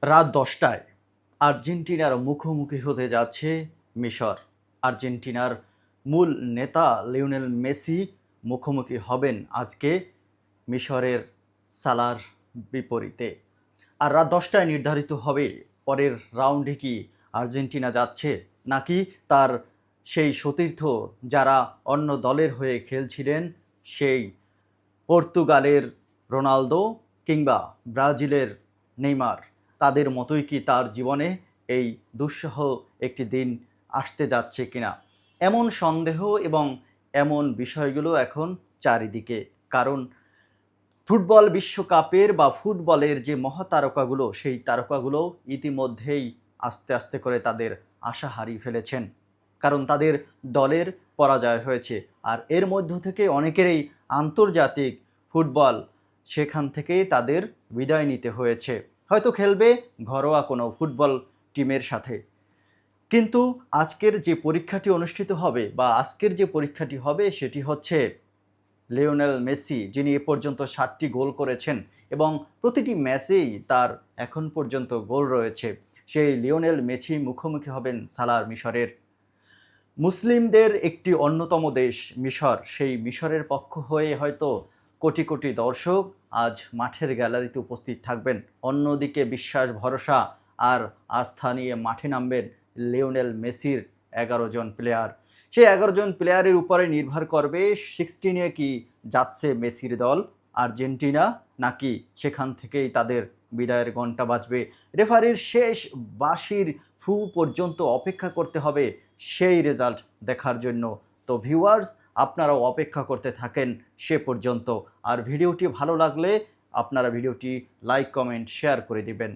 রাত ১০টায় আর্জেন্টিনার মুখোমুখি হতে যাচ্ছে মিশর। আর্জেন্টিনার মূল নেতা লিওনেল মেসি মুখোমুখি হবেন আজকে মিশরের সালার বিপরীতে। আর রাত ১০টায় নির্ধারিত হবে পরের রাউন্ডে কি আর্জেন্টিনা যাচ্ছে, নাকি তার সেই সতীর্থ যারা অন্য দলের হয়ে খেলছিলেন, সেই পর্তুগালের রোনালদো কিংবা ব্রাজিলের নেইমার, তাদের মতোই কি তার জীবনে এই দুঃসহ একটি দিন আসতে যাচ্ছে কিনা, এমন সন্দেহ এবং এমন বিষয়গুলো এখন চারিদিকে। কারণ ফুটবল বিশ্বকাপের বা ফুটবলের যে মহাতারকাগুলো, সেই তারকাগুলো ইতিমধ্যেই আস্তে আস্তে করে তাদের আশা হারিয়ে ফেলেছেন, কারণ তাদের দলের পরাজয় হয়েছে। আর এর মধ্য থেকে অনেকেরই আন্তর্জাতিক ফুটবল, সেখান থেকেই তাদের বিদায় নিতে হয়েছে। হয়তো খেলবে ঘরোয়া কোনো ফুটবল টিমের সাথে, কিন্তু আজকের যে পরীক্ষাটি অনুষ্ঠিত হবে বা আজকের যে পরীক্ষাটি হবে সেটি হচ্ছে লিওনেল মেসি, যিনি এ পর্যন্ত 7টি গোল করেছেন এবং প্রতিটি ম্যাচেই তার এখন পর্যন্ত গোল রয়েছে। সেই লিওনেল মেসি মুখোমুখি হবেন সালার মিশরের। মুসলিমদের একটি অন্যতম দেশ মিশর, সেই মিশরের পক্ষ হয়ে হয়তো কোটি কোটি দর্শক আজ মাঠের গ্যালারিতে উপস্থিত থাকবেন। অন্যদিকে বিশ্বাস, ভরসা আর আস্থা নিয়ে মাঠে নামবেন লিওনেল মেসির 11 জন প্লেয়ার। সেই 11 জন প্লেয়ারের উপরে নির্ভর করবে 16-এ কি যাচ্ছে মেসির দল আর্জেন্টিনা, নাকি সেখান থেকেই তাদের বিদায়ের ঘণ্টা বাজবে। রেফারির শেষ বাঁশির ফু পর্যন্ত অপেক্ষা করতে হবে সেই রেজাল্ট দেখার জন্য। তো ভিউয়ার্স, আপনারাও অপেক্ষা করতে থাকেন সে পর্যন্ত। আর ভিডিওটি ভালো লাগলে আপনারা ভিডিওটি লাইক, কমেন্ট, শেয়ার করে দিবেন।